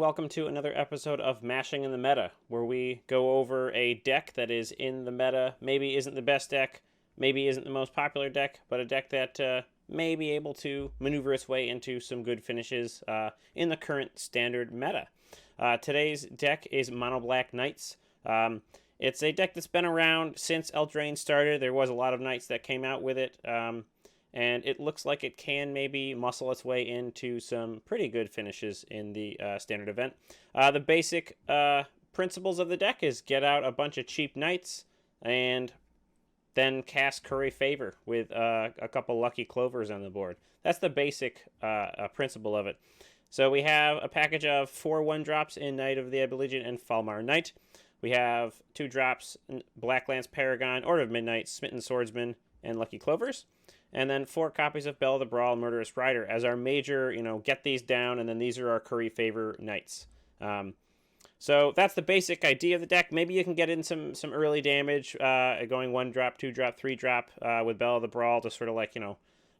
welcome to another episode of Mashing in the Meta, where we go over a deck that is in the meta, maybe isn't the best deck, maybe isn't the most popular deck, but a deck that may be able to maneuver its way into some good finishes in the current standard meta. Today's deck is Mono Black Knights. It's a deck that's been around since Eldraine started. There was a lot of Knights that came out with it. And it looks like it can maybe muscle its way into some pretty good finishes in the standard event. The basic principles of the deck is get out a bunch of cheap Knights and then cast Curry Favor with a couple Lucky Clovers on the board. That's the basic principle of it. So we have a package of 4 1-drops in Knight of the Ebon Legion and Foulmire Knight. We have 2 drops, Blacklance Paragon, Order of Midnight, Smitten Swordsman, and Lucky Clovers. And then 4 copies of Belle, the Brawl, Murderous Rider as our major, get these down, and then these are our Curry Favor Knights. So that's the basic idea of the deck. Maybe you can get in some early damage, going 1-drop, 2-drop, 3-drop with Belle, the Brawl to sort of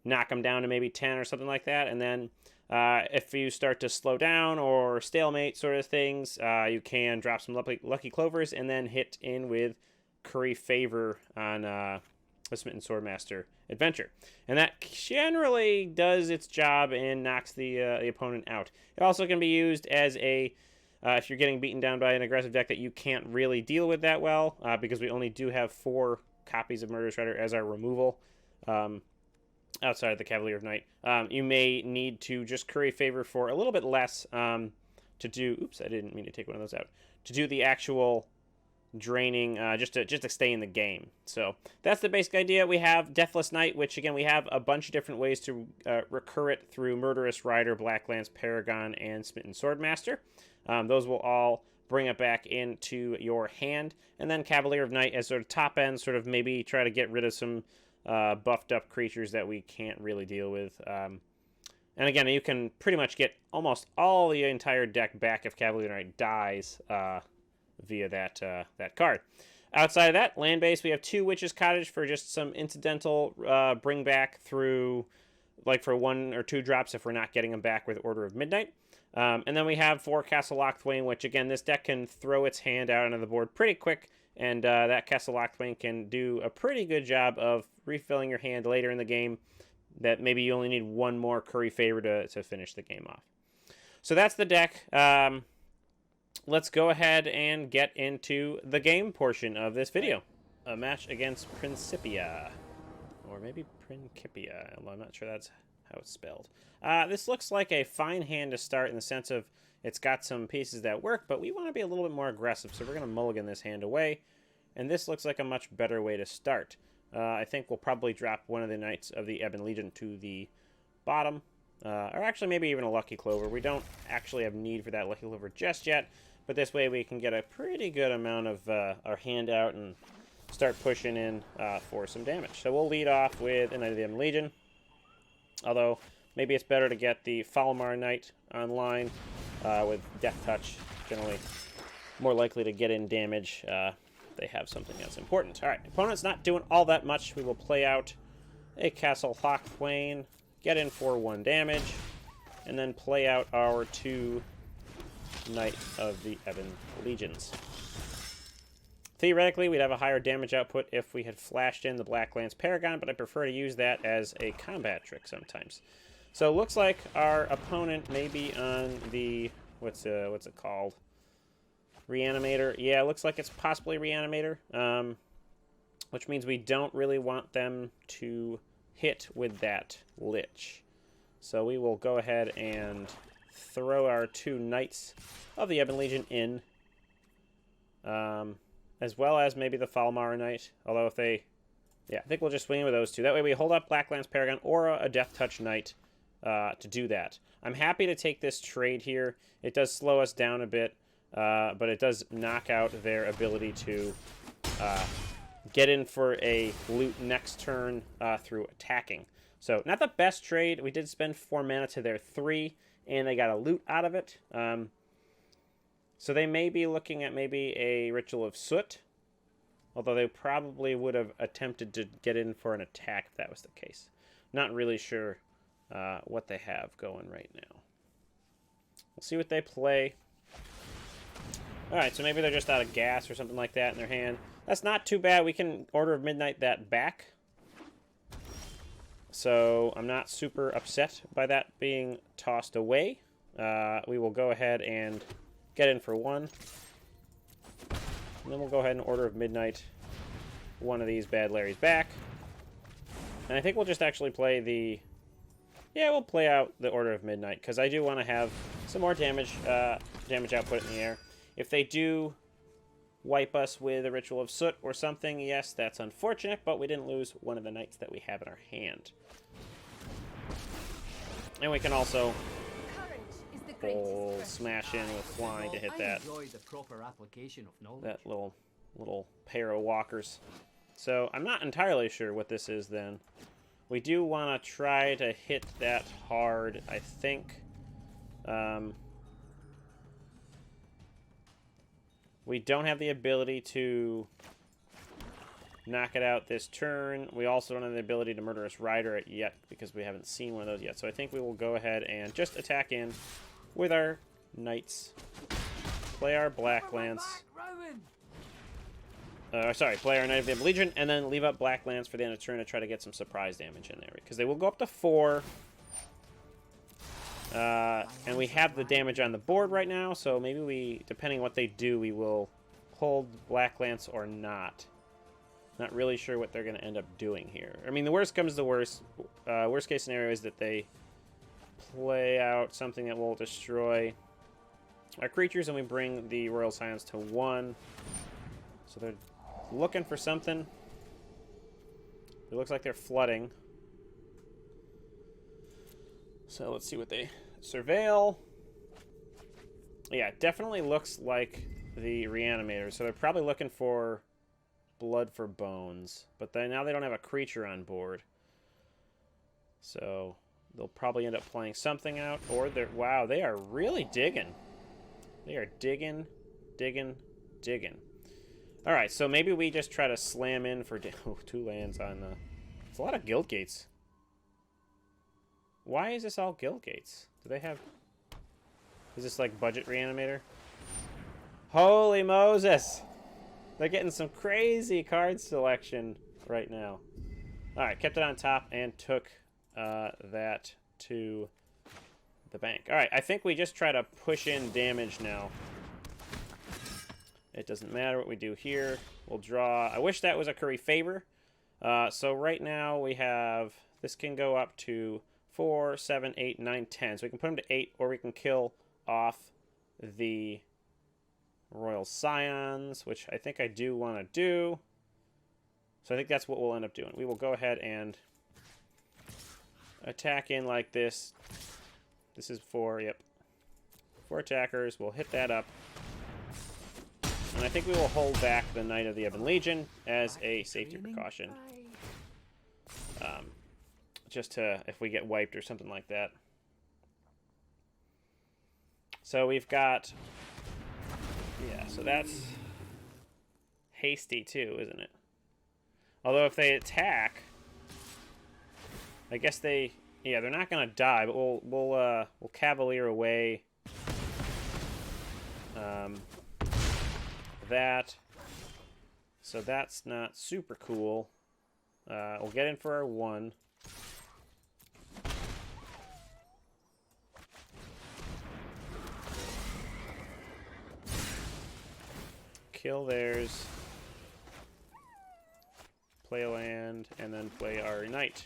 knock them down to maybe 10 or something like that. And then if you start to slow down or stalemate sort of things, you can drop some Lucky Clovers and then hit in with Curry Favor on the Smitten Swordmaster adventure. And that generally does its job and knocks the opponent out. It also can be used as a, if you're getting beaten down by an aggressive deck that you can't really deal with that well, because we only do have 4 copies of Murderous Rider as our removal outside of the Cavalier of Night. You may need to just Curry Favor for a little bit less to do, oops, I didn't mean to take one of those out, to do the actual draining, just to stay in the game. So that's the basic idea. We have Deathless Knight, which again we have a bunch of different ways to recur it through Murderous Rider, Blacklance Paragon, and Smitten Swordmaster. Those will all bring it back into your hand, and then Cavalier of Night as sort of top end, sort of maybe try to get rid of some buffed up creatures that we can't really deal with. And again, you can pretty much get almost all the entire deck back if Cavalier of Night dies via that card. Outside of that, land base, we have 2 Witch's Cottage for just some incidental bring back through, like for 1 or 2 drops if we're not getting them back with Order of Midnight. And then we have 4 Castle Locthwain, which again, this deck can throw its hand out onto the board pretty quick, and that Castle Locthwain can do a pretty good job of refilling your hand later in the game, that maybe you only need 1 more Curry Favor to finish the game off. So that's the deck. Let's go ahead and get into the game portion of this video. A match against Principia. Or maybe Principia. I'm not sure that's how it's spelled. This looks like a fine hand to start in the sense of it's got some pieces that work, but we want to be a little bit more aggressive, so we're going to mulligan this hand away. And this looks like a much better way to start. I think we'll probably drop one of the Knights of the Ebon Legion to the bottom. Or actually maybe even a Lucky Clover. We don't actually have need for that Lucky Clover just yet, but this way we can get a pretty good amount of our hand out and start pushing in for some damage. So we'll lead off with a Knight of the Ebon Legion, although maybe it's better to get the Foulmire Knight online with Death Touch, generally more likely to get in damage. They have something that's important. Alright, opponent's not doing all that much. We will play out a Castle Locthwain, get in for 1 damage, and then play out our 2 Knight of the Ebon Legions. Theoretically, we'd have a higher damage output if we had flashed in the Blacklance Paragon, but I prefer to use that as a combat trick sometimes. So it looks like our opponent may be on the, what's it called? Reanimator. Yeah, it looks like it's possibly Reanimator, which means we don't really want them to hit with that Lich. So we will go ahead and throw our 2 Knights of the Ebon Legion in, as well as maybe the Foulmire Knight, although if they, yeah, I think we'll just swing in with those 2. That way we hold up Blacklance Paragon or a Death Touch Knight to do that. I'm happy to take this trade here. It does slow us down a bit, but it does knock out their ability to get in for a loot next turn through attacking. So not the best trade. We did spend 4 mana to their 3, and they got a loot out of it. So they may be looking at maybe a Ritual of Soot, although they probably would have attempted to get in for an attack if that was the case. Not really sure what they have going right now. We'll see what they play. Alright, so maybe they're just out of gas or something like that in their hand. That's not too bad. We can Order of Midnight that back. So I'm not super upset by that being tossed away. We will go ahead and get in for one. And then we'll go ahead and Order of Midnight one of these bad Larrys back. And I think we'll just actually play the... Yeah, we'll play out the Order of Midnight, because I do want to have some more damage output in the air. If they do wipe us with a Ritual of Soot or something, yes, that's unfortunate, but we didn't lose one of the knights that we have in our hand. And we can also smash in with flying to hit that little pair of walkers. So I'm not entirely sure what this is then. We do want to try to hit that hard, I think. We don't have the ability to knock it out this turn. We also don't have the ability to Murderous Rider it yet because we haven't seen one of those yet. So I think we will go ahead and just attack in with our knights. Play our Blacklance. Play our Knight of the Ebon Legion, and then leave up Blacklance for the end of turn to try to get some surprise damage in there. Because they will go up to 4. And we have the damage on the board right now, so maybe we, depending on what they do, we will hold Blacklance or not. Not really sure what they're going to end up doing here. I mean, the worst comes to worst. Worst case scenario is that they play out something that will destroy our creatures, and we bring the Royal Scions to 1. So they're looking for something. It looks like they're flooding. So let's see what they surveil. Yeah, it definitely looks like the Reanimator. So they're probably looking for Blood for Bones. But now they don't have a creature on board. So they'll probably end up playing something out. Or they're... Wow, they are really digging. They are digging, digging, digging. Alright, so maybe we just try to slam in for... Oh, 2 lands on the... It's a lot of Guild Gates. Why is this all Guild Gates? Do they have... Is this like budget Reanimator? Holy Moses! They're getting some crazy card selection right now. Alright, kept it on top and took that to the bank. Alright, I think we just try to push in damage now. It doesn't matter what we do here. We'll draw... I wish that was a Curry Favor. So right now we have... This can go up to 4, 7, 8, 9, 10. So we can put them to 8, or we can kill off the Royal Scions, which I think I do want to do. So I think that's what we'll end up doing. We will go ahead and attack in like this. This is 4, yep. 4 attackers. We'll hit that up. And I think we will hold back the Knight of the Ebon Legion as a safety precaution. Just to, if we get wiped or something like that. So we've got... Yeah, so that's hasty too, isn't it? Although if they attack... I guess they... Yeah, they're not going to die, but we'll Cavalier away... that. So that's not super cool. We'll get in for our 1. Kill theirs. Play a land, and then play our Knight.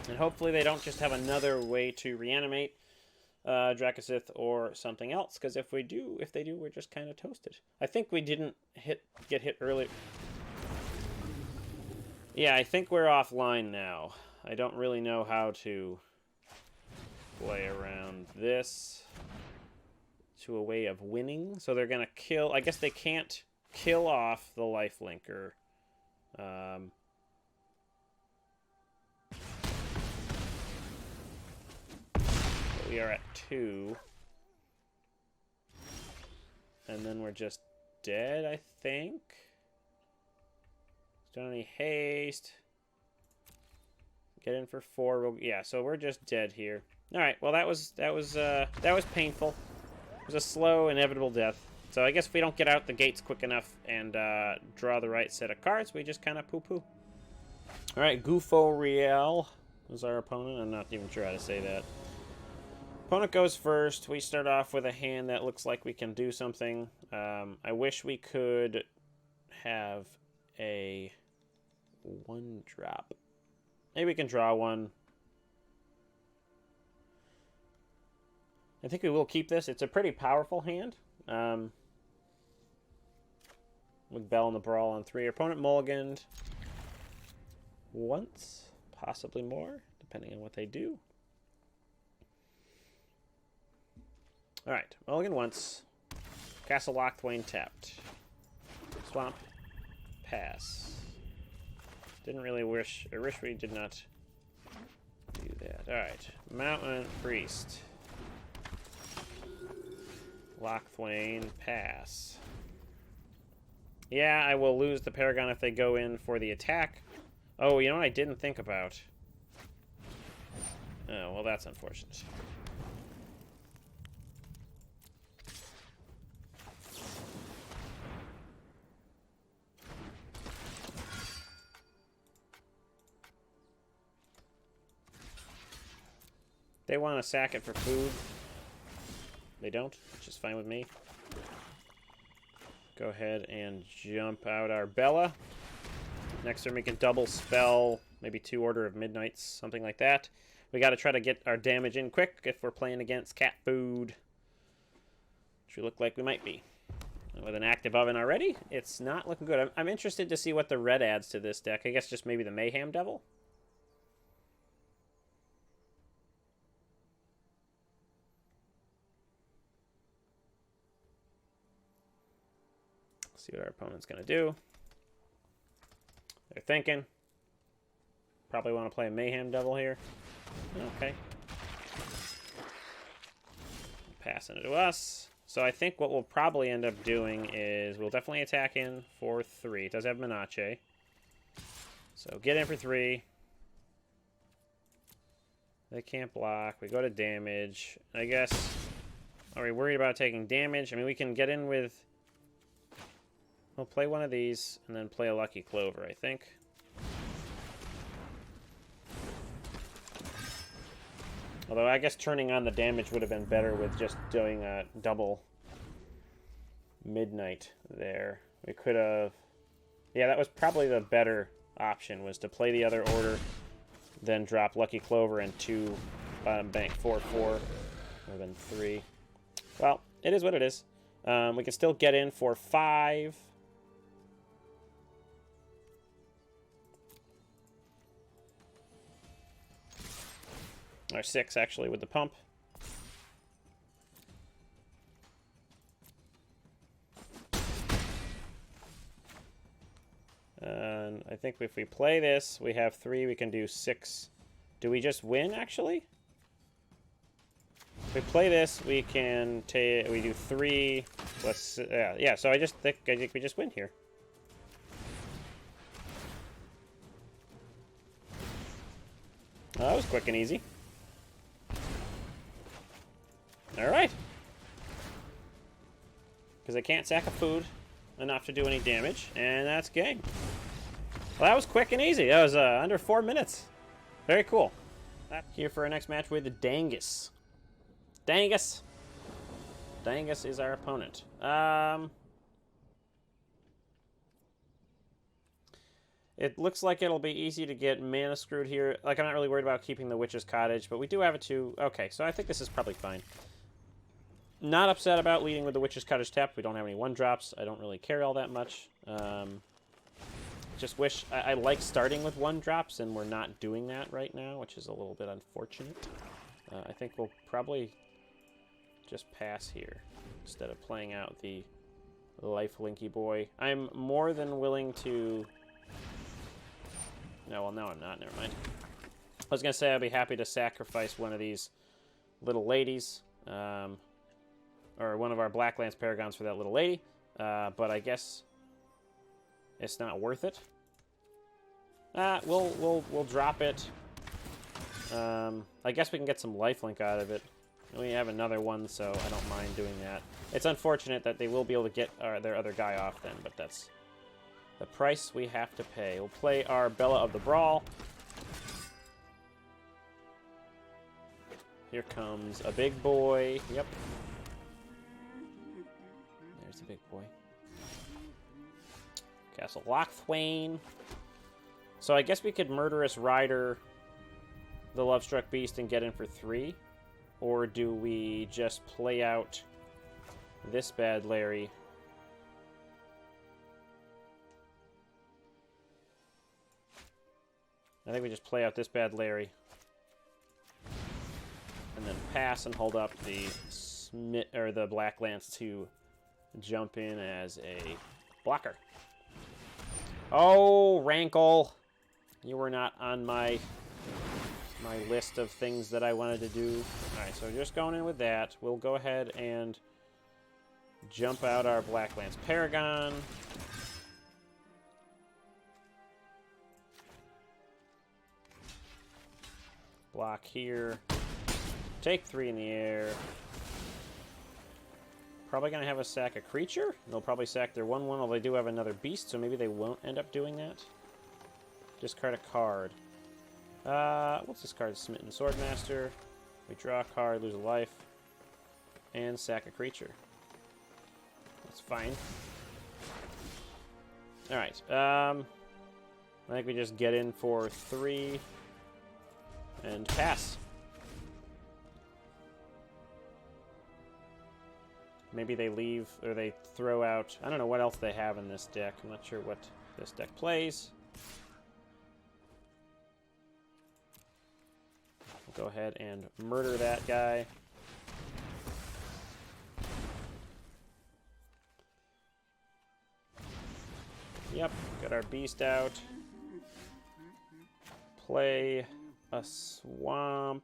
And hopefully they don't just have another way to reanimate Drakosith or something else, because if they do, we're just kind of toasted. I think we didn't get hit early. Yeah, I think we're offline now. I don't really know how to play around this to a way of winning. So they're gonna kill. I guess they can't kill off the lifelinker. We are at 2. And then we're just dead, I think. Don't any haste. Get in for 4. Yeah, so we're just dead here. All right. Well, that was painful. It was a slow, inevitable death. So I guess if we don't get out the gates quick enough and draw the right set of cards, we just kind of poo-poo. All right, Gufo Riel is our opponent. I'm not even sure how to say that. Opponent goes first. We start off with a hand that looks like we can do something. I wish we could have a 1-drop. Maybe we can draw one. I think we will keep this. It's a pretty powerful hand. With Belle and the Brawl on 3. Our opponent mulliganed once, possibly more, depending on what they do. Alright, mulligan once. Castle Lockthwain tapped. Swamp. Pass. Didn't really wish, or wish we did not do that. Alright, Mountain Priest. Lockthwain, pass. Yeah, I will lose the Paragon if they go in for the attack. Oh, you know what I didn't think about? Oh, well, that's unfortunate. They want to sack it for food. They don't, which is fine with me. Go ahead and jump out our Bella. Next turn we can double spell, maybe 2 Order of Midnights, something like that. We got to try to get our damage in quick if we're playing against cat food, which we look like we might be. And with an active oven already, it's not looking good. I'm interested to see what the red adds to this deck. I guess just maybe the Mayhem Devil. See what our opponent's going to do. They're thinking. Probably want to play a Mayhem Devil here. Okay. Passing it to us. So I think what we'll probably end up doing is we'll definitely attack in for 3. It does have Menache. So get in for 3. They can't block. We go to damage. I guess... Are we worried about taking damage? I mean, we can get in with... We'll play one of these, and then play a Lucky Clover, I think. Although, I guess turning on the damage would have been better with just doing a double Midnight there. We could have... Yeah, that was probably the better option, was to play the other order, then drop Lucky Clover and 2 bottom bank 4/4, or then 3. Well, it is what it is. We can still get in for 5... Or 6, actually, with the pump. And I think if we play this, we have 3, we can do 6. Do we just win, actually? If we play this, we can take... We do 3 plus... yeah, so I think we just win here. That was quick and easy. Alright. Because I can't sack a food enough to do any damage, and that's game. Well, that was quick and easy. That was under 4 minutes. Very cool. Here for our next match with the Dangus. Dangus! Dangus is our opponent. It looks like it'll be easy to get mana screwed here. Like, I'm not really worried about keeping the Witch's Cottage, but we do have a 2. Okay, so I think this is probably fine. Not upset about leading with the Witch's Cottage tapped. We don't have any 1-drops. I don't really care all that much. Just wish... I like starting with 1-drops, and we're not doing that right now, which is a little bit unfortunate. I think we'll probably just pass here instead of playing out the lifelinky boy. I'm more than willing to... No, well, no, I'm not. Never mind. I was going to say I'd be happy to sacrifice one of these little ladies, or one of our Blacklance Paragons for that little lady, but I guess it's not worth it. We'll drop it. I guess we can get some lifelink out of it. We have another one, so I don't mind doing that. It's unfortunate that they will be able to get their other guy off then, but that's the price we have to pay. We'll play our Belle of the Brawl. Here comes a big boy. Yep. There's the big boy. Castle Lochthwain. So I guess we could Murderous Rider the Lovestruck Beast and get in for 3. Or do we just play out this bad Larry? I think we just play out this bad Larry. And then pass and hold up the the Blacklance to jump in as a blocker. Oh, Rankle! You were not on my list of things that I wanted to do. Alright, so just going in with that. We'll go ahead and jump out our Blacklance Paragon. Block here. Take 3 in the air. Probably going to have a sack a creature. They'll probably sack their 1/1, although they do have another beast, so maybe they won't end up doing that. Discard a card. Let's discard Smitten Swordmaster. We draw a card, lose a life, and sack a creature. That's fine. Alright, I think we just get in for 3 and pass. Maybe they leave, or they throw out... I don't know what else they have in this deck. I'm not sure what this deck plays. We'll go ahead and murder that guy. Yep, got our beast out. Play a swamp.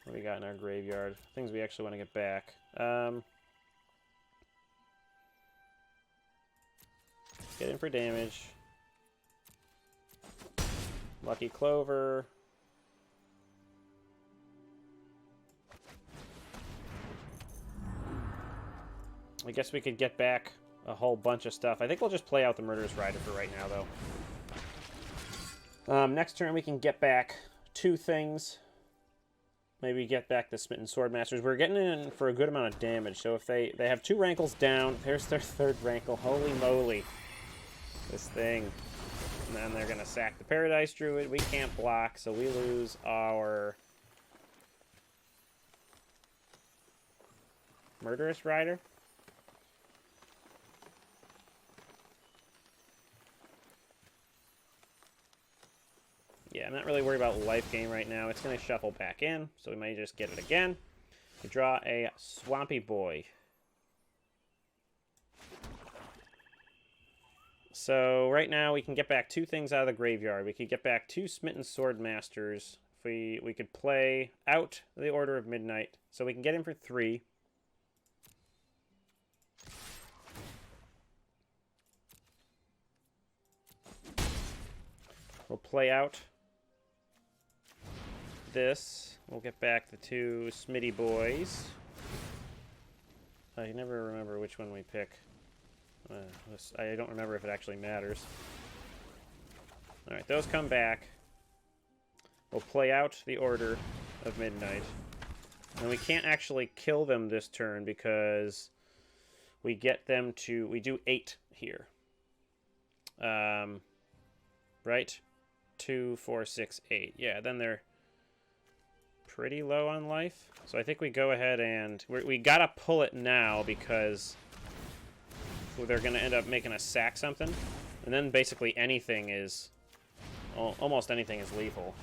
What do we got in our graveyard? Things we actually want to get back. Get in for damage. Lucky Clover. I guess we could get back a whole bunch of stuff. I think we'll just play out the Murderous Rider for right now, though. Next turn, we can get back 2 things. Maybe get back the Smitten Swordmasters. We're getting in for a good amount of damage, so if they have 2 Rankles down, there's their 3rd Rankle. Holy moly. This thing. And then they're going to sack the Paradise Druid. We can't block, so we lose our Murderous Rider. Yeah, I'm not really worried about life gain right now. It's going to shuffle back in, so we might just get it again. We draw a Swampy Boy. So right now we can get back 2 things out of the graveyard. We could get back 2 Smitten Swordmasters. If we could play out the Order of Midnight, so we can get in for 3. We'll play out this. We'll get back the 2 Smitty Boys. I never remember which one we pick. I don't remember if it actually matters. Alright, those come back. We'll play out the Order of Midnight. And we can't actually kill them this turn because we get them to... We do 8 here. Right? 2, 4, 6, 8. Yeah, then they're pretty low on life. So I think we go ahead and... We gotta pull it now because they're gonna end up making us sack something. And then basically anything is... Almost anything is lethal.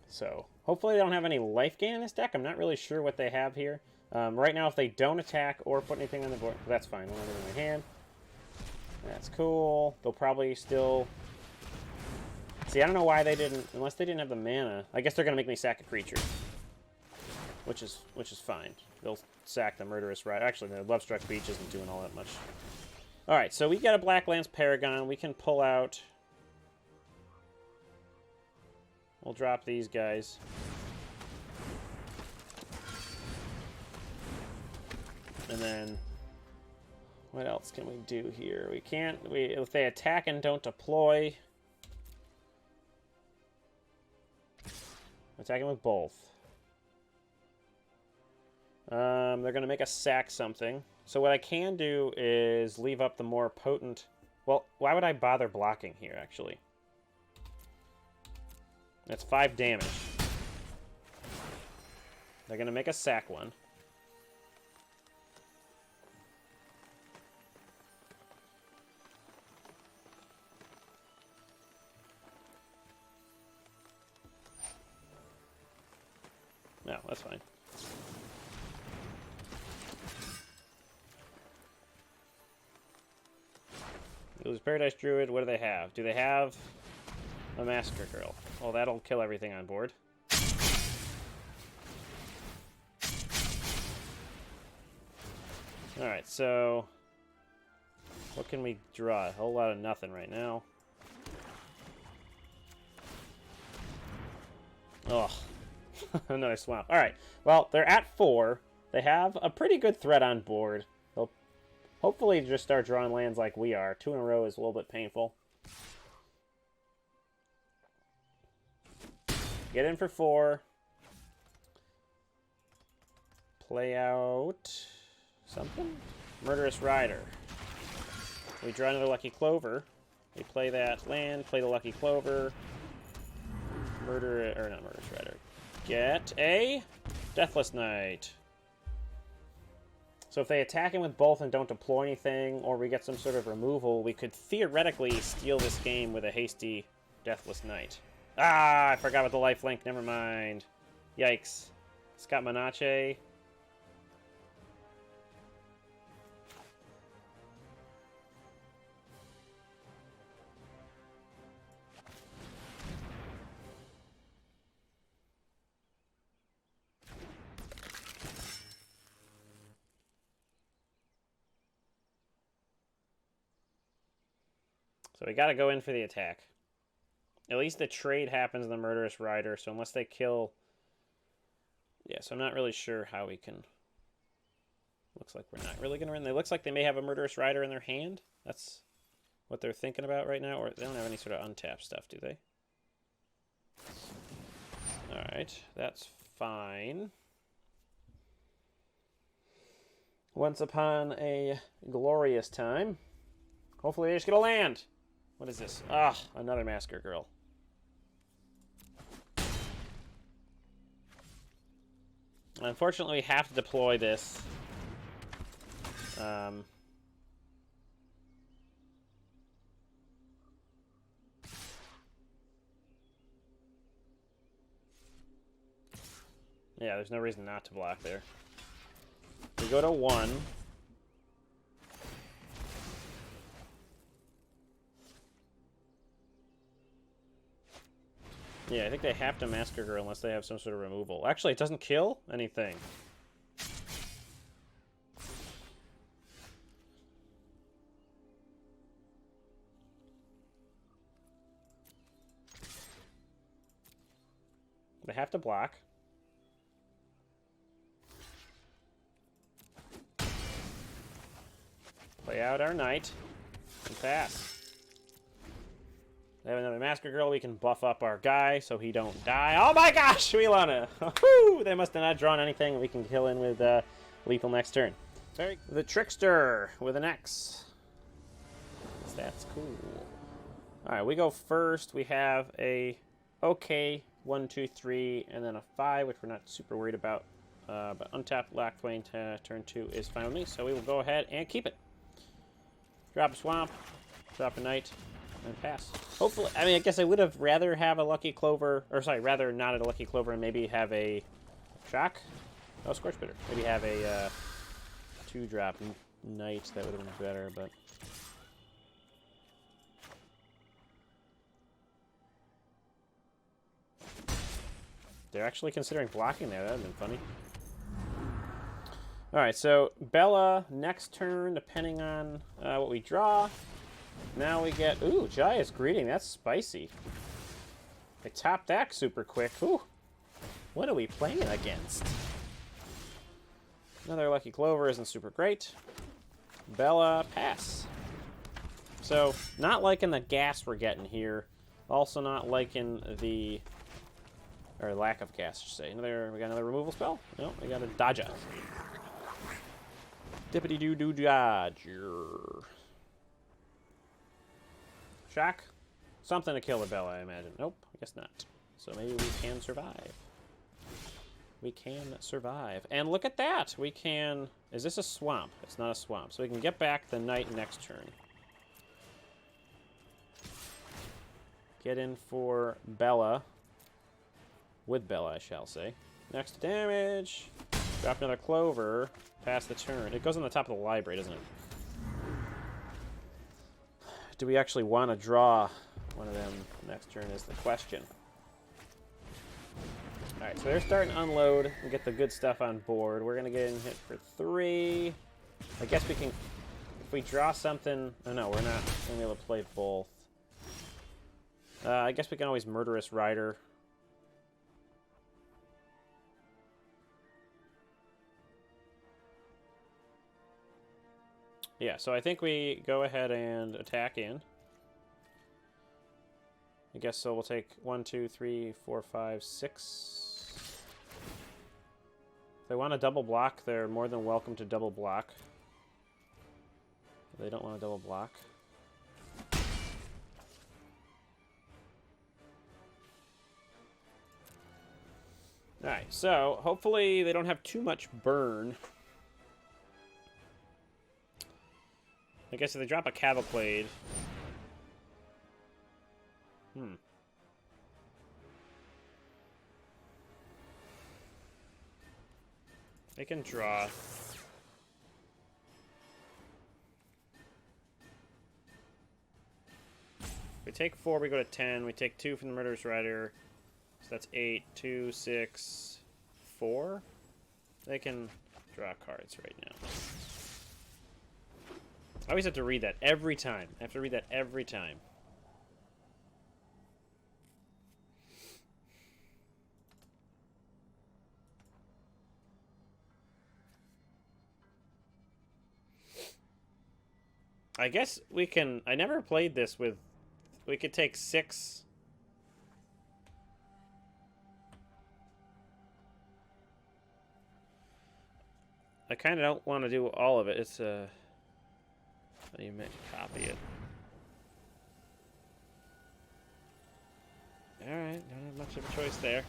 So, hopefully they don't have any life gain in this deck. I'm not really sure what they have here. Right now, if they don't attack or put anything on the board... That's fine. I'll have it in my hand. That's cool. They'll probably still... See, I don't know why they didn't... Unless they didn't have the mana. I guess they're going to make me sack a creature. Which is fine. They'll sack the Murderous Rider. Actually, the Lovestruck Beach isn't doing all that much. Alright, so we got a Blacklance Paragon. We can pull out... We'll drop these guys. And then, what else can we do here? We can't, if they attack and don't deploy, attacking with both. They're going to make us sack something. So what I can do is leave up the more potent... Well, why would I bother blocking here, actually? That's 5 damage. They're going to make us sack one. No, that's fine. It was Paradise Druid. What do they have? Do they have a Massacre Girl? Well, that'll kill everything on board. Alright, so... what can we draw? A whole lot of nothing right now. Ugh. Another swamp. Alright, well, they're at 4. They have a pretty good threat on board. They'll hopefully just start drawing lands like we are. 2 in a row is a little bit painful. Get in for 4. Play out something? Murderous Rider. We draw another Lucky Clover. We play that land, play the Lucky Clover. Not Murderous Rider. Get a Deathless Knight. So if they attack him with both and don't deploy anything, or we get some sort of removal, we could theoretically steal this game with a hasty Deathless Knight. Ah, I forgot about the lifelink. Never mind. Yikes. Scott Manache. So we gotta go in for the attack. At least the trade happens in the Murderous Rider, so unless they kill... yeah, so I'm not really sure how we can... looks like we're not really gonna win. It looks like they may have a Murderous Rider in their hand. That's what they're thinking about right now, or they don't have any sort of untapped stuff, do they? Alright, that's fine. Once upon a glorious time. Hopefully they just get a land. What is this? Ah, another Massacre Girl. Unfortunately, we have to deploy this. Yeah, there's no reason not to block there. We go to 1. Yeah, I think they have to Massacre Girl unless they have some sort of removal. Actually, it doesn't kill anything. They have to block. Play out our knight and pass. They have another Massacre Girl. We can buff up our guy so he don't die. Oh my gosh, Milana! They must have not drawn anything. We can kill in with lethal next turn. The Trickster with an X. That's cool. Alright, we go first. We have a okay 1, 2, 3, and then a 5, which we're not super worried about. But untapped Lacthwain turn 2 is fine with me, so we will go ahead and keep it. Drop a Swamp, drop a Knight, and pass. Hopefully, I mean, I guess I would have rather have a Lucky Clover, or sorry, rather not a Lucky Clover and maybe have a Shock? Oh, Scorch Bitter. Maybe have a 2-drop Knight, that would have been better, but... they're actually considering blocking there. That would have been funny. Alright, so Belle, next turn, depending on what we draw. Now we get... ooh, Jaya's Greeting. That's spicy. They top that super quick. Ooh. What are we playing against? Another Lucky Clover isn't super great. Belle, pass. So, not liking the gas we're getting here. Also not liking the... or lack of gas, I should say. We got another removal spell? No, we got a Dodger. Dippity-doo-doo Dodger. Shock? Something to kill the Belle, I imagine. Nope, I guess not. So maybe we can survive. We can survive. And look at that! We can... Is this a swamp? It's not a swamp. So we can get back the Knight next turn. Get in for Belle. With Belle, I shall say. Next damage. Drop another Clover. Pass the turn. It goes on the top of the library, doesn't it? Do we actually want to draw one of them next turn is the question. Alright, so they're starting to unload and get the good stuff on board. We're going to get in hit for 3. I guess we can... If we draw something... Oh no, we're not going to be able to play both. I guess we can always Murderous Rider. Yeah, so I think we go ahead and attack in. I guess so we'll take 1, 2, 3, 4, 5, 6. If they want to double block, they're more than welcome to double block. If they don't want to double block. Alright, so hopefully they don't have too much burn. I guess if they drop a Cavalcade... They can draw. We take 4, we go to 10. We take 2 from the Murderous Rider. So that's 8, 2, 6, 4. They can draw cards right now. I always have to read that every time. I have to read that every time. I guess we can... I never played this with... We could take 6... I kind of don't want to do all of it. It's a... You may copy it. Alright, don't have much of a choice there.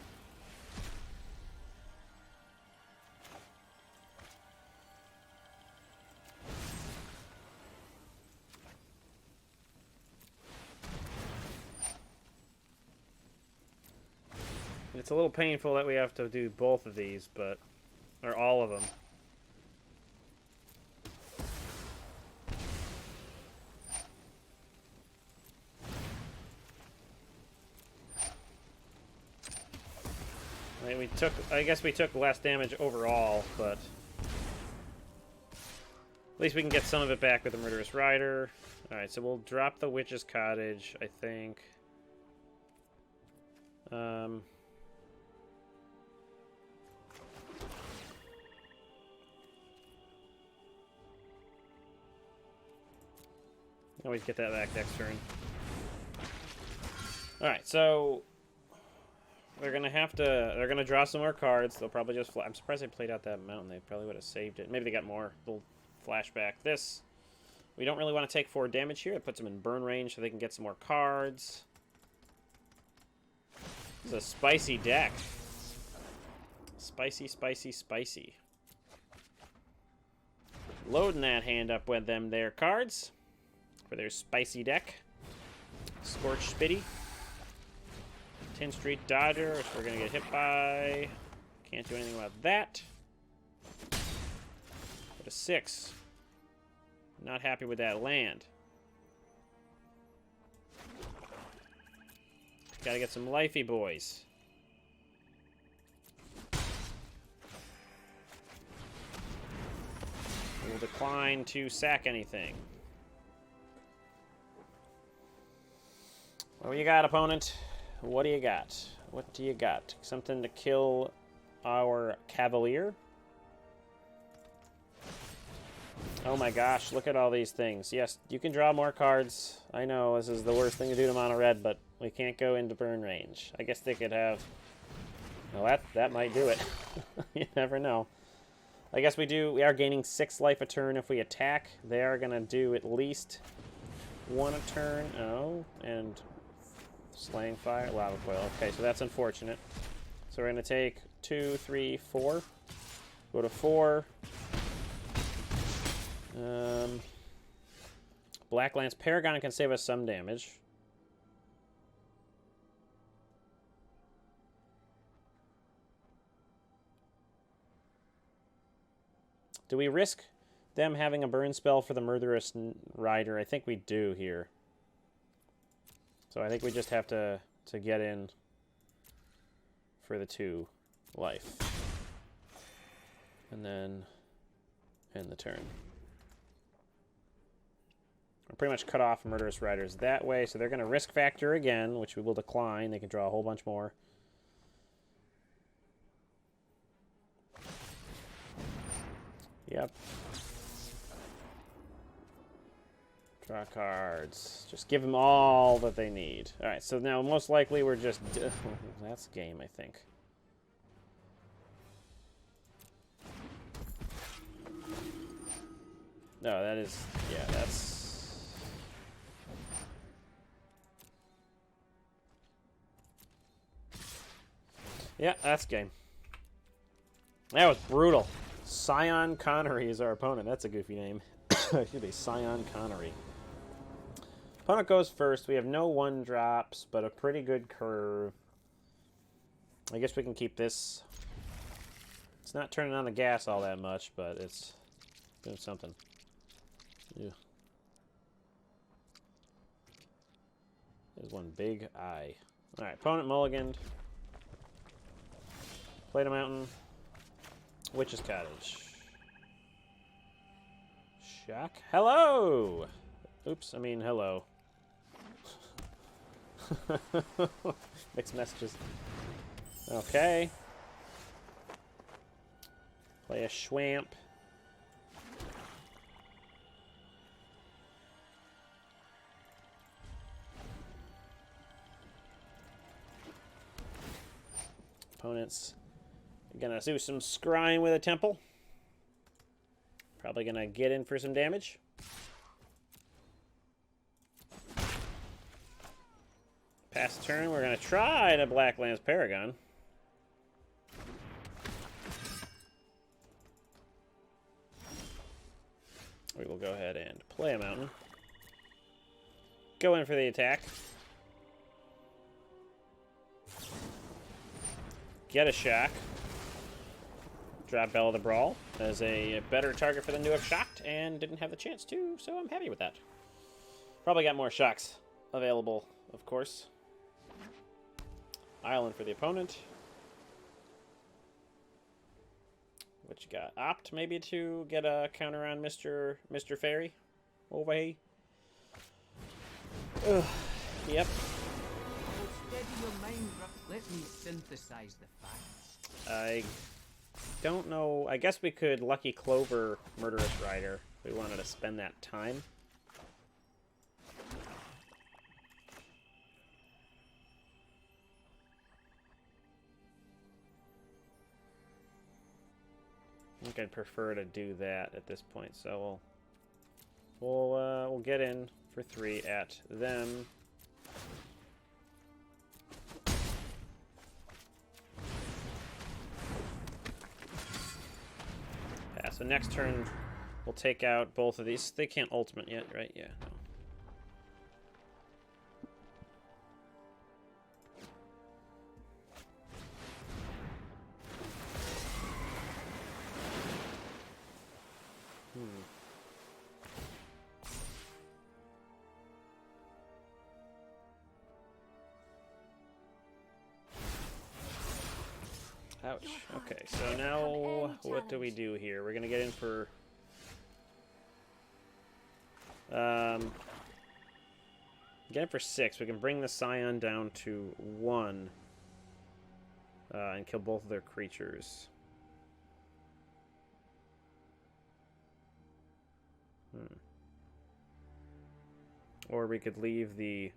It's a little painful that we have to do both of these, but... Or all of them. I guess we took less damage overall, but at least we can get some of it back with the Murderous Rider. Alright, so we'll drop the Witch's Cottage, I think. Always get that back next turn. Alright, so they're gonna draw some more cards. They'll probably just I'm surprised they played out that mountain. They probably would have saved it. Maybe they got more. They'll flashback this. We don't really want to take 4 damage here. It puts them in burn range so they can get some more cards. It's a spicy deck. Spicy, spicy, spicy. Loading that hand up with them there cards for their spicy deck. Scorched Spitty. 10 Street Dodger, which we're going to get hit by. Can't do anything about that. Go to 6. Not happy with that land. Gotta get some lifey boys. We'll decline to sack anything. What do you got, opponent? What do you got? What do you got? Something to kill our Cavalier? Oh my gosh, look at all these things. Yes, you can draw more cards. I know this is the worst thing to do to mono red, but we can't go into burn range. I guess they could have... Well, that might do it. You never know. I guess we are gaining 6 life a turn if we attack. They are going to do at least 1 a turn. Oh, and slaying fire, lava coil. Okay, so that's unfortunate. So we're going to take 2, 3, 4. Go to 4. Blacklance Paragon can save us some damage. Do we risk them having a burn spell for the Murderous Rider? I think we do here. So I think we just have to get in for the 2 life. And then end the turn. We're pretty much cut off Murderous Riders that way, so they're going to risk factor again, which we will decline. They can draw a whole bunch more. Yep. Draw cards. Just give them all that they need. Alright, so now most likely we're just... that's game, I think. No, that is... yeah, that's... yeah, that's game. That was brutal. Scion Connery is our opponent. That's a goofy name. It should be Scion Connery. Opponent goes first. We have no 1-drops, but a pretty good curve. I guess we can keep this. It's not turning on the gas all that much, but it's doing something. Yeah. There's one big eye. Alright, opponent mulliganed. Played a mountain. Witch's Cottage. Shock. Hello! Oops, I mean hello. Mixed messages. Okay. Play a Schwamp. Opponents gonna do some scrying with a temple. Probably gonna get in for some damage. Pass turn, we're gonna try to Blacklance Paragon. We will go ahead and play a mountain. Go in for the attack. Get a shock. Drop Belle the Brawl as a better target for them to have shocked and didn't have the chance to, so I'm happy with that. Probably got more shocks available, of course. Island for the opponent. What you got? Opt maybe to get a counter on Mr. Fairy. Over here. Yep. Let me synthesize the facts. I don't know. I guess we could Lucky Clover Murderous Rider if we wanted to spend that time. I think I'd prefer to do that at this point, so we'll get in for 3 at them. Yeah, so next turn we'll take out both of these. They can't ultimate yet, right? Yeah. No. Ouch. Okay, so now what do we do here? We're gonna get in for get in for 6. We can bring the Scion down to 1 and kill both of their creatures. Or we could leave the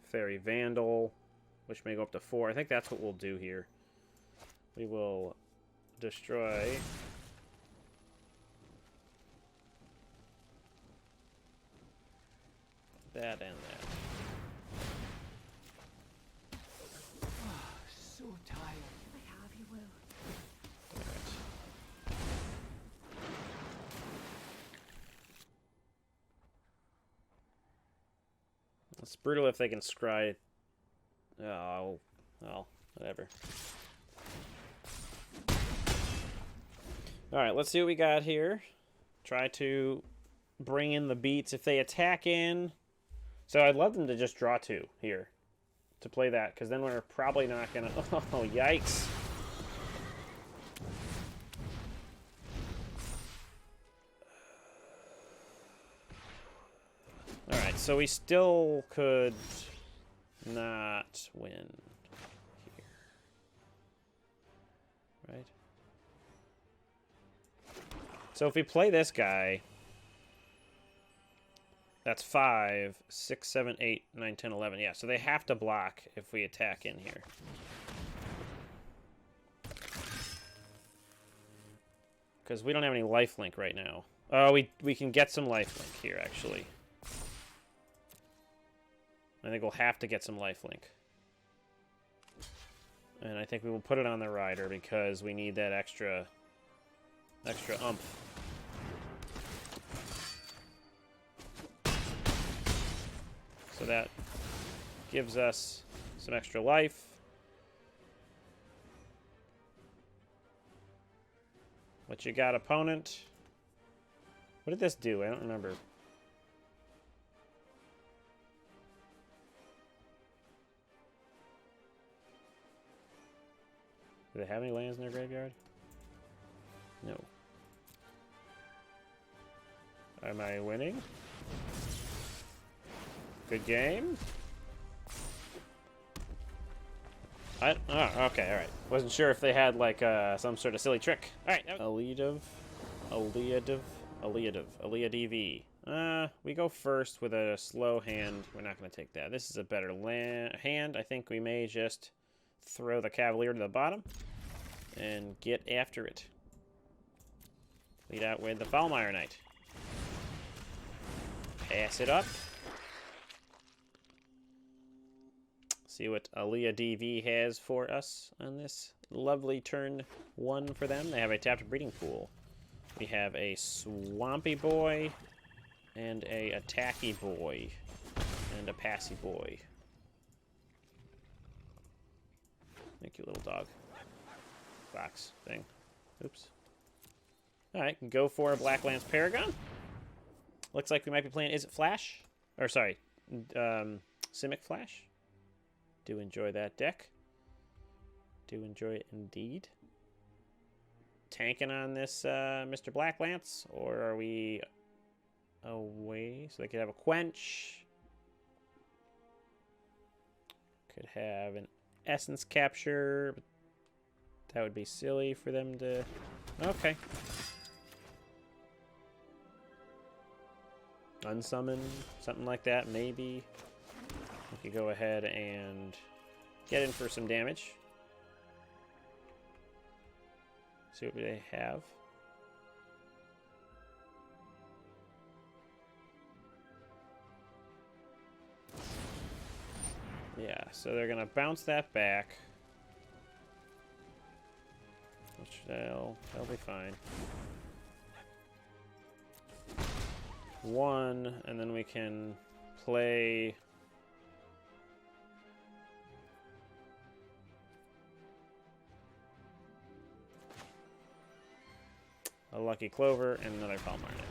Fairy Vandal, which may go up to 4. I think that's what we'll do here. We will destroy that and that. So tired. If I have, you will. Alright. It's brutal if they can scry. Oh, well, whatever. Alright, let's see what we got here. Try to bring in the beats if they attack in. So I'd love them to just draw 2 here to play that, because then we're probably not going to... Oh, yikes. Alright, so we still could not win here. Right? So if we play this guy, that's 5, 6, 7, 8, 9, 10, 11. Yeah, so they have to block if we attack in here. Because we don't have any lifelink right now. Oh, we can get some lifelink here, actually. I think we'll have to get some lifelink. And I think we will put it on the rider because we need that extra umph. So that gives us some extra life. What you got, opponent? What did this do? I don't remember. Do they have any lands in their graveyard? No. Am I winning? Good game. Oh, okay, all right. Wasn't sure if they had like some sort of silly trick. All right, Eliadiv. We go first with a slow hand. We're not going to take that. This is a better hand. I think we may just throw the Cavalier to the bottom and get after it. Lead out with the Foulmire Knight. Pass it up. See what Eliadiv has for us on this lovely turn 1 for them. They have a tapped breeding pool. We have a Swampy Boy and a Attacky Boy and a Passy Boy. Thank you, little dog. Box thing. Oops. Alright, can go for a Blacklance Paragon. Looks like we might be playing Izzet Flash? Or, sorry, Simic Flash. Do enjoy that deck. Do enjoy it indeed. Tanking on this Mr. Blacklance, or are we away? So they could have a Quench. Could have an Essence Capture, but that would be silly for them to... Okay. Unsummon, something like that, maybe. We could go ahead and get in for some damage. See what they have. Yeah, so they're gonna bounce that back. Which they'll be fine. 1, and then we can play... a Lucky Clover, and another Foulmire Knight.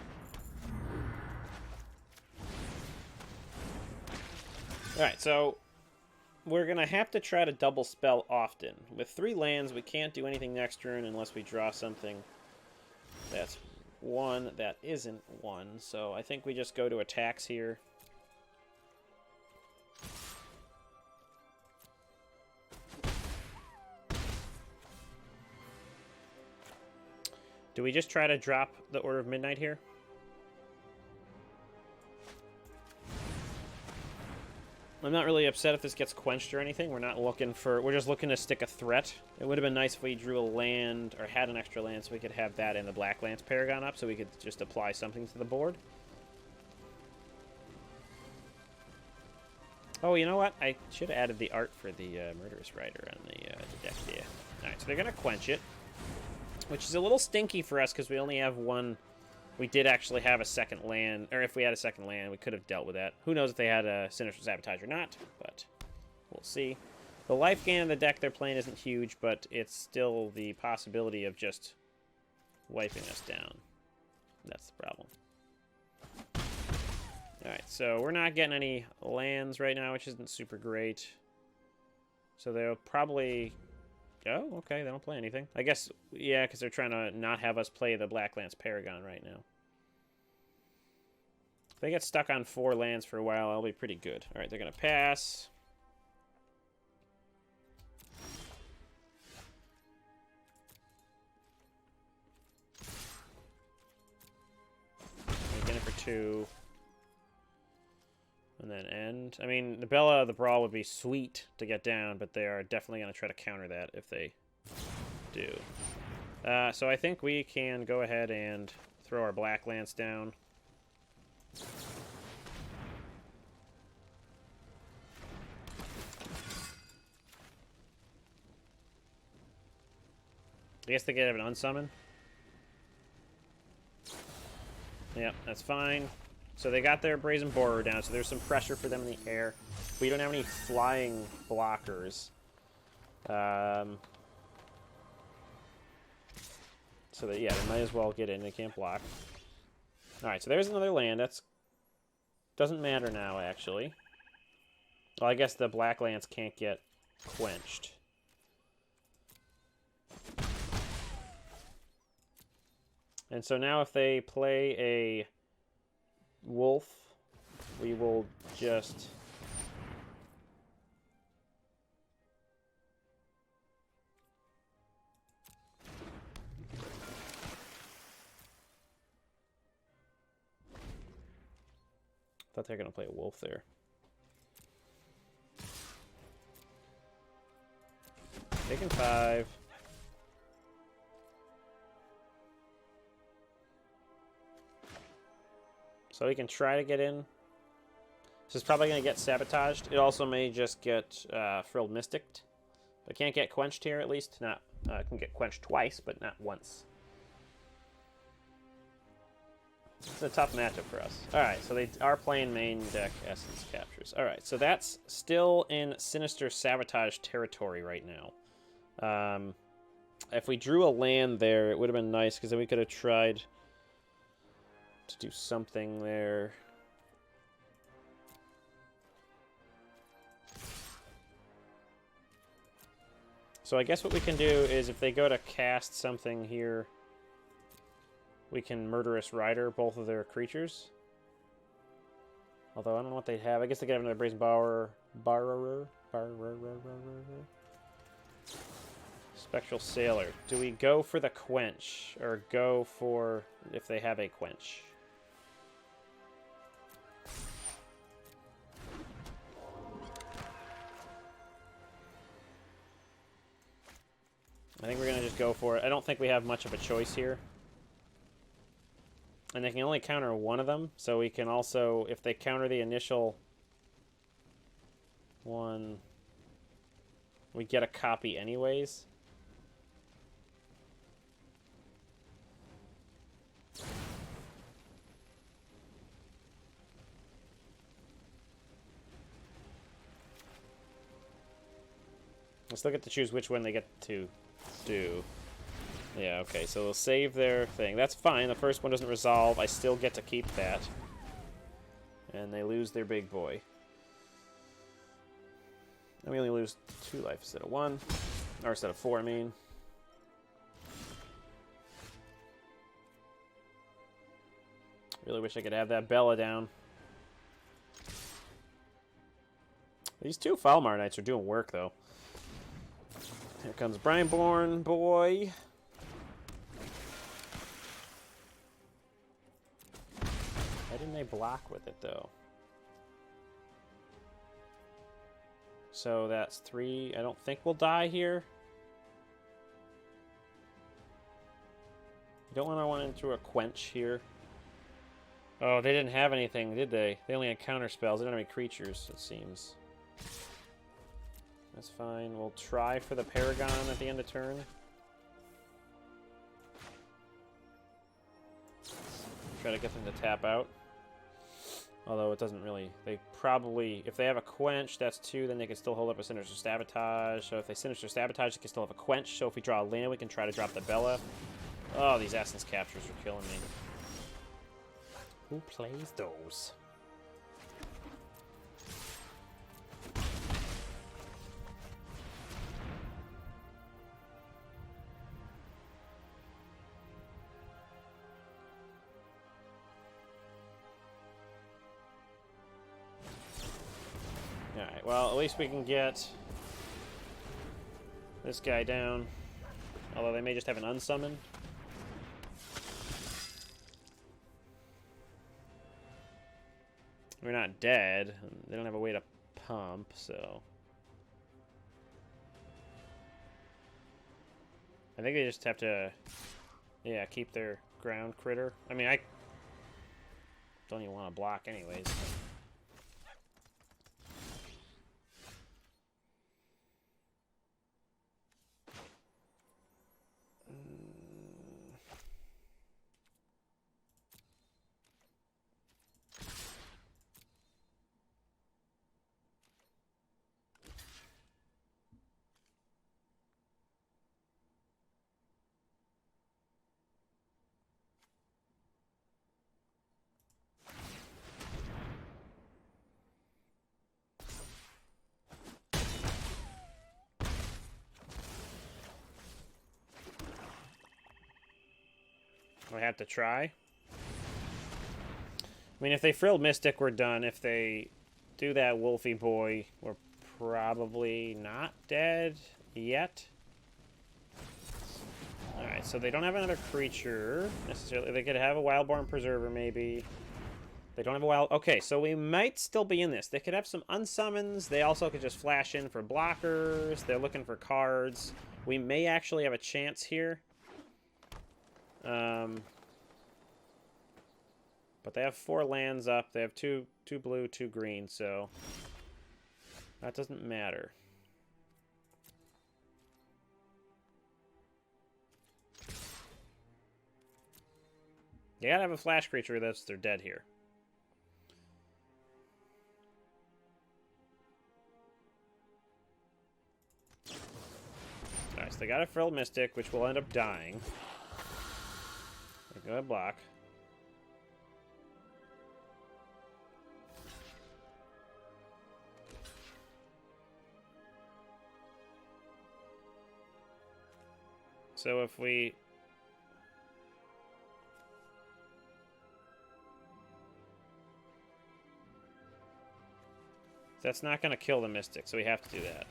Alright, so we're going to have to try to double spell often. With 3 lands, we can't do anything next turn unless we draw something that's 1 that isn't 1. So I think we just go to attacks here. Do we just try to drop the Order of Midnight here? I'm not really upset if this gets quenched or anything. We're not looking for... We're just looking to stick a threat. It would have been nice if we drew a land, or had an extra land, so we could have that in the Blacklance Paragon up, so we could just apply something to the board. Oh, you know what? I should have added the art for the Murderous Rider on the deck here. Alright, so they're going to quench it, which is a little stinky for us because we only have one... We did actually have a second land, or if we had a second land, we could have dealt with that. Who knows if they had a Sinister Sabotage or not, but we'll see. The life gain of the deck they're playing isn't huge, but it's still the possibility of just wiping us down. That's the problem. Alright, so we're not getting any lands right now, which isn't super great. So they'll probably... Oh, okay, they don't play anything. I guess, yeah, because they're trying to not have us play the Blacklance Paragon right now. If they get stuck on 4 lands for a while, I'll be pretty good. Alright, they're going to pass. Get it for 2. And then end. I mean, the Belle of the Brawl would be sweet to get down, but they are definitely going to try to counter that if they do. So I think we can go ahead and throw our Blacklance down. I guess they could have an unsummon. Yep, that's fine. So they got their Brazen Borer down, so there's some pressure for them in the air. We don't have any flying blockers. So that, yeah, they might as well get in. They can't block. Alright, so there's another land. That's... Doesn't matter now, actually. Well, I guess the Blacklance can't get quenched. And so now if they play a wolf, we will just... I thought they were going to play a wolf there. Taking 5. So we can try to get in. This is probably going to get sabotaged. It also may just get Frilled Mysticked. But can't get quenched here, at least. Not can get quenched twice, but not once. It's a tough matchup for us. Alright, so they are playing main deck Essence Captures. Alright, so that's still in Sinister Sabotage territory right now. If we drew a land there, it would have been nice, because then we could have tried to do something there. So I guess what we can do is if they go to cast something here, we can Murderous Rider both of their creatures. Although I don't know what they'd have. I guess they could have another Brazen Borer. Spectral Sailor. Do we go for the quench? Or go for if they have a quench? I think we're going to just go for it. I don't think we have much of a choice here. And they can only counter one of them, so we can also, if they counter the initial one, we get a copy anyways. I still get to choose which one they get to do. Yeah, okay, so they'll save their thing. That's fine. The first one doesn't resolve. I still get to keep that. And they lose their big boy. And we only lose 2 life instead of 1. Or instead of 4, I mean. Really wish I could have that Bella down. These 2 Foulmire Knights are doing work, though. Here comes Brineborn, boy. Why didn't they block with it, though? So that's 3. I don't think we'll die here. You don't want to run into a quench here. Oh, they didn't have anything, did they? They only had counter spells. They don't have any creatures, it seems. That's fine. We'll try for the Paragon at the end of turn. Try to get them to tap out. Although it doesn't really... They probably... If they have a quench, that's 2, then they can still hold up a Sinister Sabotage. So if they Sinister Sabotage, they can still have a quench. So if we draw a land, we can try to drop the Belle. Oh, these Essence Captures are killing me. Who plays those? Alright, well, at least we can get this guy down. Although they may just have an unsummon. We're not dead. They don't have a way to pump, so... I think they just have to, yeah, keep their ground critter. I mean, I don't even want to block anyways. I have to try. I mean, if they frilled Mystic, we're done. If they do that Wolfie Boy, we're probably not dead yet. Alright, so they don't have another creature, necessarily. They could have a Wildborn Preserver, maybe. They don't have a wild... Okay, so we might still be in this. They could have some unsummons. They also could just flash in for blockers. They're looking for cards. We may actually have a chance here. But they have 4 lands up. They have two blue, 2 green, so that doesn't matter. You gotta have a flash creature that's they're dead here. Alright, so they got a Frilled Mystic, which will end up dying. Go ahead, block. So if we... That's not going to kill the Mystic, so we have to do that.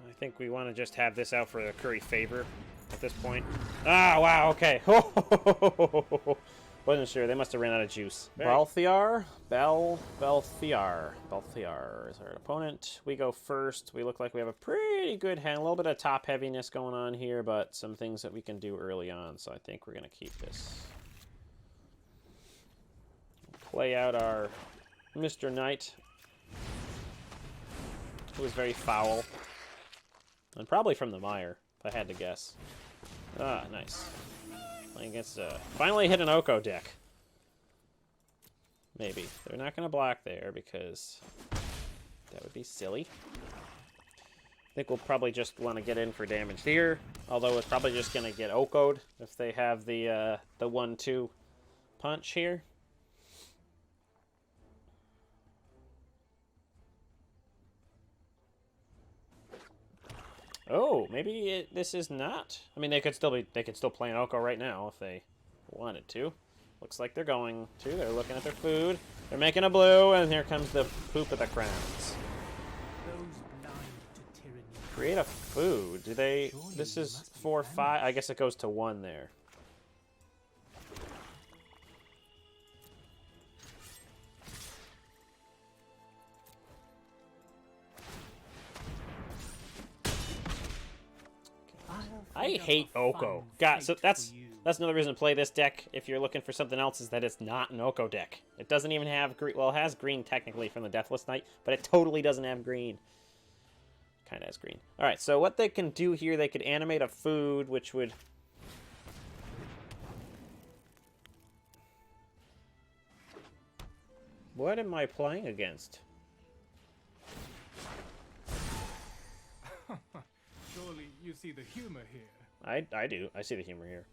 I think we want to just have this out for the Curry favor at this point. Ah, wow, okay. Wasn't sure. They must have ran out of juice. Balthiar? Balthiar is our opponent. We go first. We look like we have a pretty good hand. A little bit of top heaviness going on here, but some things that we can do early on. So I think we're going to keep this. Play out our Mr. Knight, who is very foul. And probably from the mire, if I had to guess. Ah, nice. Playing against finally hit an Oko deck. Maybe. They're not going to block there because that would be silly. I think we'll probably just want to get in for damage here. Although it's probably just going to get Oko'd if they have the 1-2 punch here. Oh, maybe this is not. I mean, they could still play an Oko right now if they wanted to. Looks like they're going to. They're looking at their food. They're making a blue, and here comes the poop of the crowns. Those blind to tyranny Create a food. Do they... This is 4, 5... I guess it goes to 1 there. I hate Oko. God, so that's another reason to play this deck if you're looking for something else, is that it's not an Oko deck. It doesn't even have green. Well, it has green technically from the Deathless Knight, but it totally doesn't have green. Kind of has green. All right, so what they can do here, they could animate a food, which would... What am I playing against? Surely you see the humor here. I do. I see the humor here.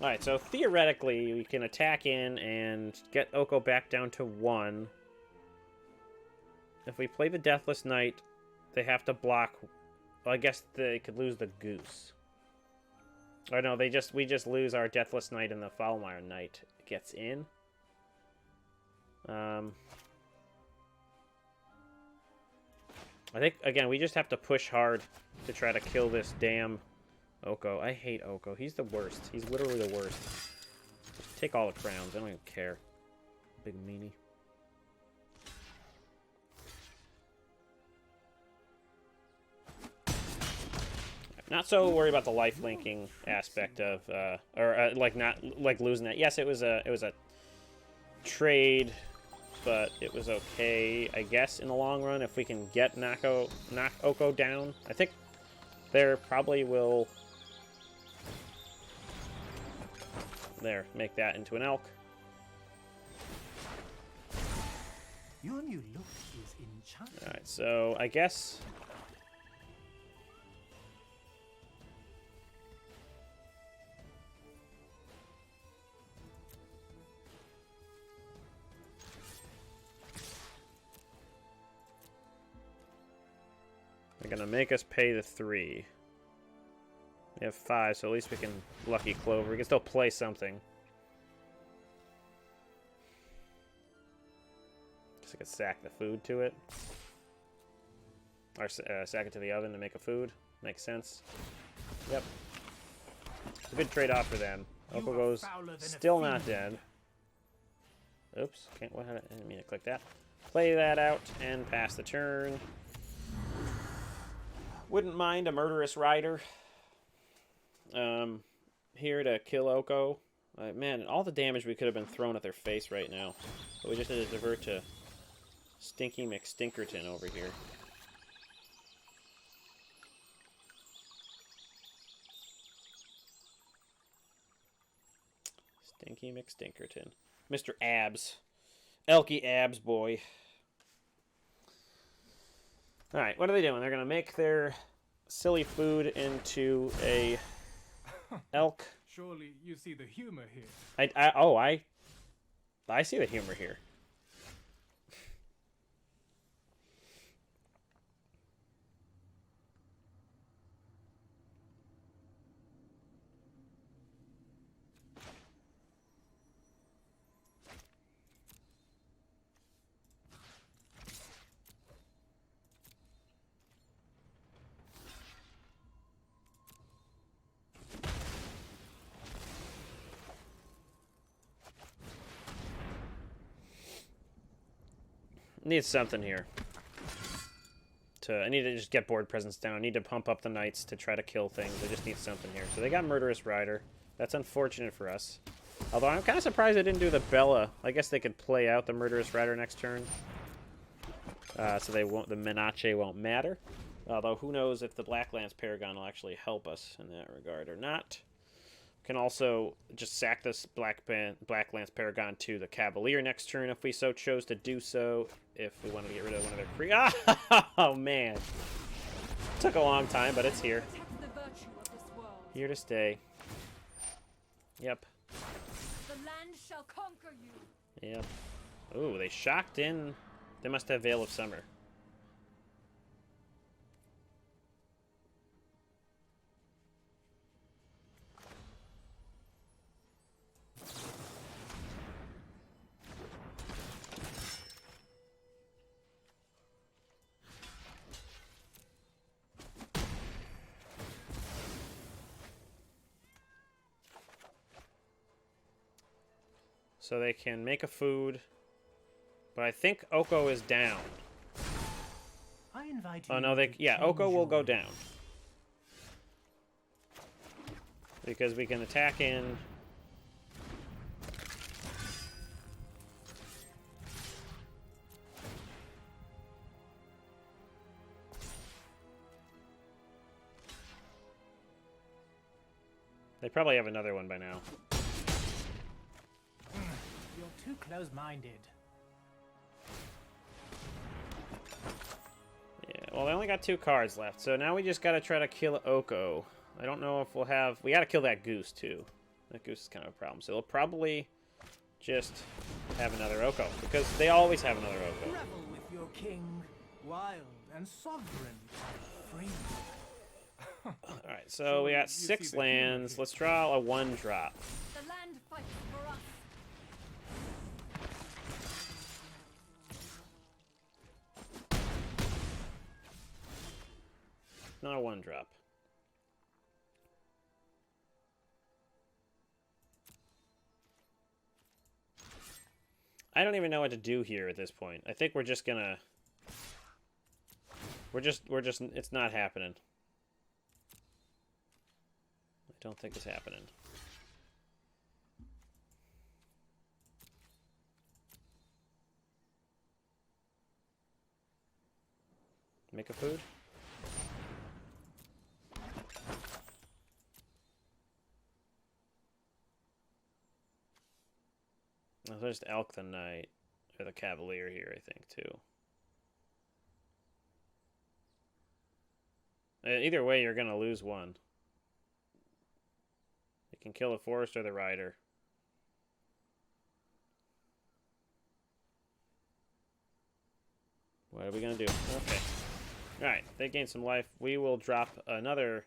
Alright, so theoretically, we can attack in and get Oko back down to 1. If we play the Deathless Knight, they have to block... Well, I guess they could lose the Goose. Or no, we just lose our Deathless Knight and the Foulmire Knight gets in. I think, again, we just have to push hard to try to kill this damn Oko. I hate Oko. He's the worst. He's literally the worst. Just take all the crowns. I don't even care. Big meanie. Not so worried about the life linking aspect of, like not like losing that. Yes, it was a trade, but it was okay, I guess, in the long run if we can get knock Oko down. I think there probably will make that into an elk. Your new look is enchanting. All right, so I guess. They're gonna make us pay the 3. We have 5, so at least we can Lucky Clover. We can still play something. Guess I could sack the food to it. Or sack it to the oven to make a food. Makes sense. Yep. It's a good trade-off for them. Oko goes still not dead. Oops. Can't. I didn't mean to click that. Play that out and pass the turn. Wouldn't mind a Murderous Rider here to kill Oko. Man, all the damage we could have been thrown at their face right now. But we just had to divert to Stinky McStinkerton over here. Stinky McStinkerton. Mr. Abs. Elky Abs boy. Alright, what are they doing? They're going to make their silly food into a elk. Surely you see the humor here. I see the humor here. Need something here. I need to just get board presence down. I need to pump up the knights to try to kill things. I just need something here. So they got Murderous Rider. That's unfortunate for us. Although I'm kind of surprised they didn't do the Belle. I guess they could play out the Murderous Rider next turn. So they won't. The Menace won't matter. Although who knows if the Blacklance Paragon will actually help us in that regard or not. Can also just sack this Blacklance Paragon to the Cavalier next turn if we so chose to do so. If we wanted to get rid of one of their Oh, man. Took a long time, but it's here. Here to stay. Yep. The land shall conquer you. Yep. Ooh, they shocked in. They must have Veil of Summer. So they can make a food. But I think Oko is down. I invite Oh you no, to yeah, change Oko will go your down. Because we can attack in. They probably have another one by now. You're too close-minded. Yeah, well, they only got 2 cards left, so now we just gotta try to kill Oko. I don't know if we'll have... We gotta kill that goose, too. That goose is kind of a problem. So they'll probably just have another Oko, because they always have another Oko. Revel with your king, wild and sovereign, free. Alright, so we got 6 lands. Let's draw a 1-drop. The land fights for us. Not a 1-drop. I don't even know what to do here at this point. I think we're just gonna... We're just... It's not happening. I don't think it's happening. Make a food? Oh, there's the Elk the Knight, or the Cavalier here, I think, too. Either way, you're going to lose one. You can kill the Forest or the Rider. What are we going to do? Okay. Alright, they gain some life. We will drop another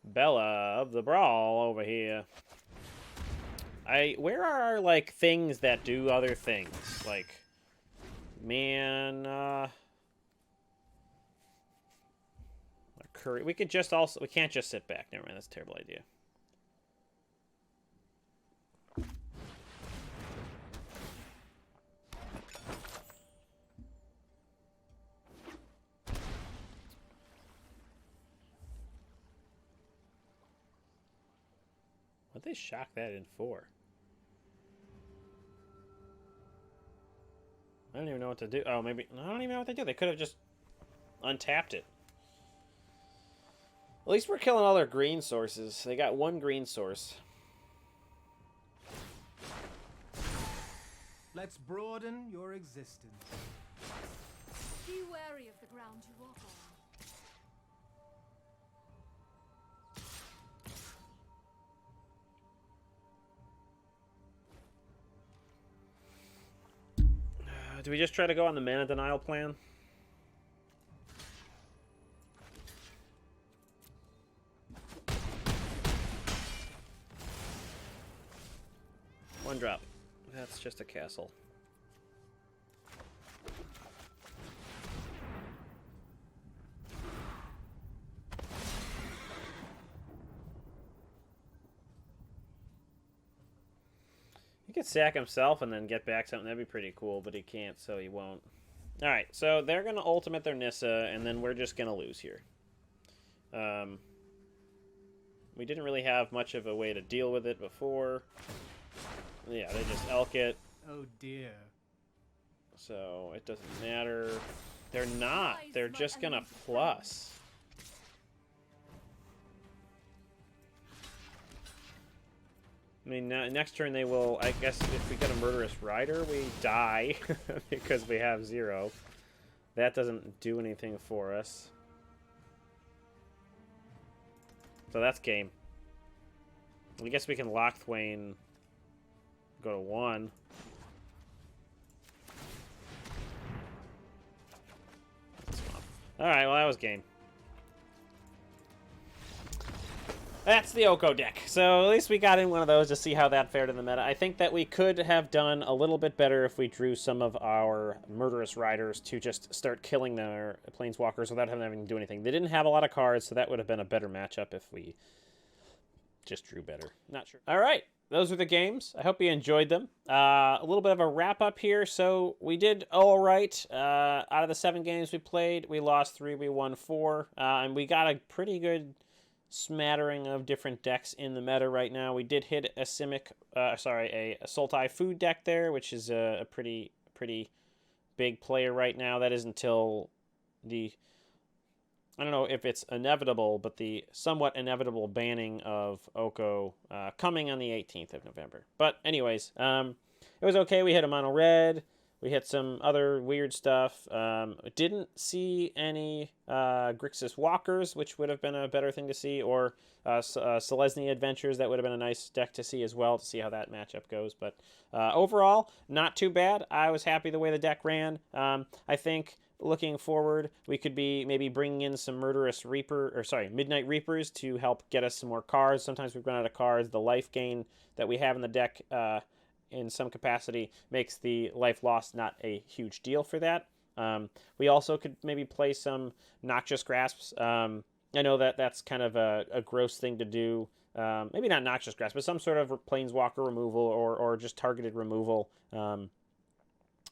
Belle of the Brawl over here. Where are our, like, things that do other things? Like, man, curry. We could just also... We can't just sit back. Never mind, that's a terrible idea. What'd they shock that in for? I don't even know what to do. Oh, maybe... I don't even know what they do. They could have just untapped it. At least we're killing all their green sources. They got 1 green source. Let's broaden your existence. Be wary of the ground you walk on. Do we just try to go on the mana denial plan? One drop. That's just a castle. He could sack himself and then get back something. That'd be pretty cool, but he can't, so he won't. Alright, so they're going to ultimate their Nissa, and then we're just going to lose here. We didn't really have much of a way to deal with it before. Yeah, they just elk it. Oh dear. So it doesn't matter. They're not. They're just going to plus. I mean, next turn they will, I guess, if we get a Murderous Rider, we die because we have 0. That doesn't do anything for us. So that's game. I guess we can Lochthwain, go to 1. Alright, well that was game. That's the Oko deck. So at least we got in one of those to see how that fared in the meta. I think that we could have done a little bit better if we drew some of our Murderous Riders to just start killing their Planeswalkers without having to do anything. They didn't have a lot of cards, so that would have been a better matchup if we just drew better. Not sure. All right. those are the games. I hope you enjoyed them. A little bit of a wrap-up here. So we did all right. Out of the 7 games we played, we lost 3, we won 4. And we got a pretty good smattering of different decks in the meta right now. We did hit a Simic, a Sultai food deck there, which is a pretty big player right now. That is until I don't know if it's inevitable, but the somewhat inevitable banning of Oko coming on the 18th of November. But anyways, it was okay. We hit a mono red. We hit some other weird stuff. Didn't see any Grixis Walkers, which would have been a better thing to see, or Selesnya Adventures. That would have been a nice deck to see as well, to see how that matchup goes. But overall, not too bad. I was happy the way the deck ran. I think looking forward, we could be maybe bringing in some Midnight Reapers to help get us some more cards. Sometimes we've run out of cards. The life gain that we have in the deck in some capacity makes the life loss not a huge deal for that. We also could maybe play some Noxious Grasps. I know that that's kind of a gross thing to do. Maybe not Noxious Grasp, but some sort of Planeswalker removal or just targeted removal.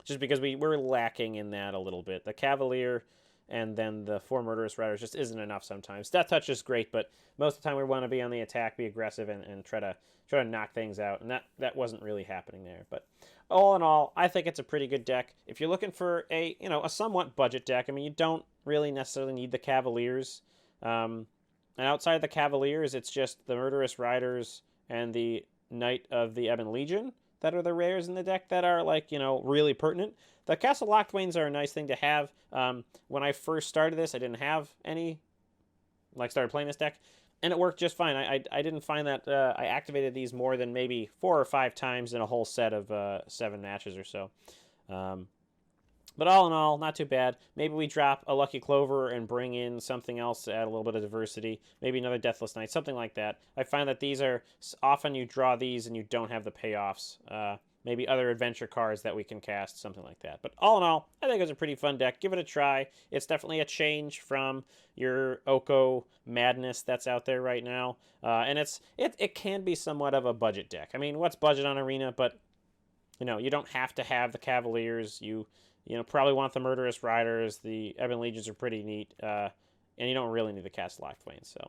Just because we're lacking in that a little bit. The Cavalier and then the 4 Murderous Riders just isn't enough sometimes. Death Touch is great, but most of the time we want to be on the attack, be aggressive, and try to knock things out, and that wasn't really happening there. But all in all, I think it's a pretty good deck. If you're looking for a somewhat budget deck, I mean, you don't really necessarily need the Cavaliers. And outside of the Cavaliers, it's just the Murderous Riders and the Knight of the Ebon Legion that are the rares in the deck that are, really pertinent. The Castle Locthwains are a nice thing to have. When I first started this, I didn't have any, started playing this deck, and it worked just fine. I didn't find that I activated these more than maybe 4 or 5 times in a whole set of 7 matches or so. But all in all, not too bad. Maybe we drop a Lucky Clover and bring in something else to add a little bit of diversity. Maybe another Deathless Knight, something like that. I find that these are, often you draw these and you don't have the payoffs. Maybe other adventure cards that we can cast, something like that. But all in all, I think it's a pretty fun deck. Give it a try. It's definitely a change from your Oko madness that's out there right now. And it can be somewhat of a budget deck. I mean, what's budget on Arena? But, you don't have to have the Cavaliers. You probably want the Murderous Riders. The Ebon Legions are pretty neat. And you don't really need the Castle Locthwain. So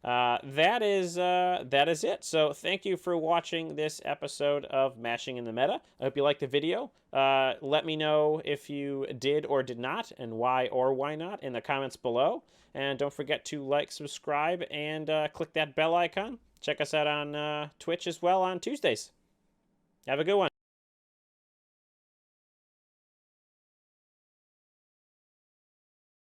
that is it. So thank you for watching this episode of Mashing in the Meta. I hope you liked the video. Let me know if you did or did not, and why or why not, in the comments below. And don't forget to like, subscribe, and click that bell icon. Check us out on Twitch as well on Tuesdays. Have a good one.